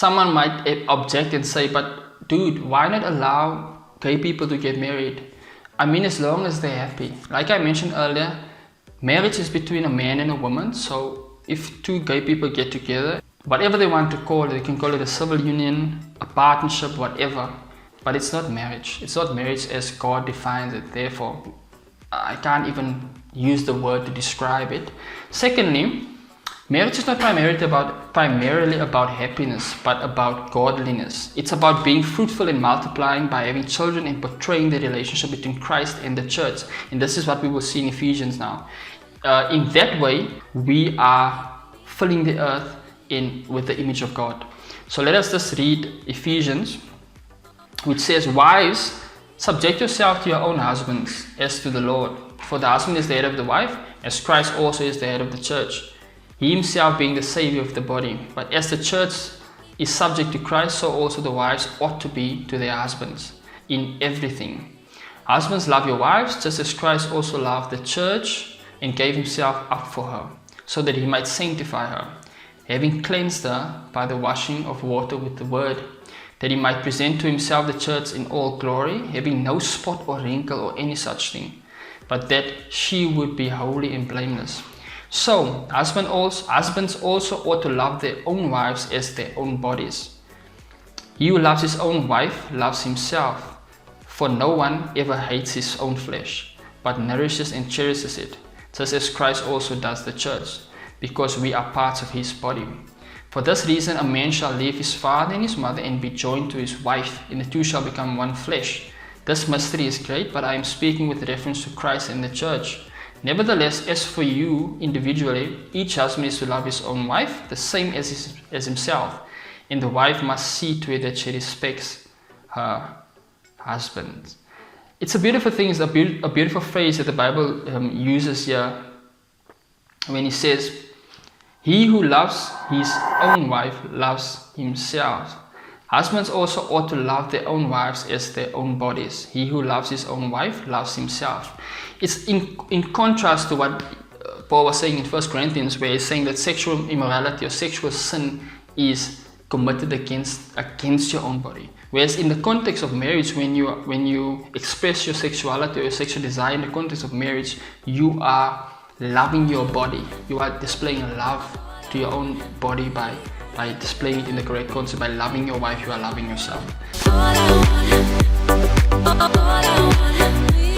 Someone might object and say, but dude, why not allow gay people to get married? I mean, as long as they're happy. Like I mentioned earlier, marriage is between a man and a woman. So if two gay people get together, whatever they want to call it, they can call it a civil union, a partnership, whatever. But it's not marriage. It's not marriage as God defines it. Therefore, I can't even use the word to describe it. Secondly, marriage is not primarily about happiness, but about godliness. It's about being fruitful and multiplying by having children and portraying the relationship between Christ and the church. And this is what we will see in Ephesians now. In that way, we are filling the earth with the image of God. So let us just read Ephesians, which says, wives, subject yourself to your own husbands as to the Lord. For the husband is the head of the wife, as Christ also is the head of the church, he himself being the Savior of the body. But as the church is subject to Christ, so also the wives ought to be to their husbands in everything. Husbands, love your wives, just as Christ also loved the church and gave himself up for her, so that he might sanctify her, having cleansed her by the washing of water with the word, that he might present to himself the church in all glory, having no spot or wrinkle or any such thing, but that she would be holy and blameless. So, husbands also ought to love their own wives as their own bodies. He who loves his own wife loves himself, for no one ever hates his own flesh, but nourishes and cherishes it, just as Christ also does the church, because we are parts of his body. For this reason, a man shall leave his father and his mother and be joined to his wife, and the two shall become one flesh. This mystery is great, but I am speaking with reference to Christ and the church. Nevertheless, as for you individually, each husband is to love his own wife, the same as himself, and the wife must see to it that she respects her husband. It's a beautiful thing, it's a beautiful phrase that the Bible uses here when he says, he who loves his own wife loves himself. Husbands also ought to love their own wives as their own bodies. He who loves his own wife loves himself. It's in contrast to what Paul was saying in 1 Corinthians, where he's saying that sexual immorality or sexual sin is committed against your own body. Whereas in the context of marriage, when you express your sexuality or your sexual desire in the context of marriage, you are loving your body. You are displaying love to your own body by displaying it in the correct concept. By loving your wife, you are loving yourself. All I want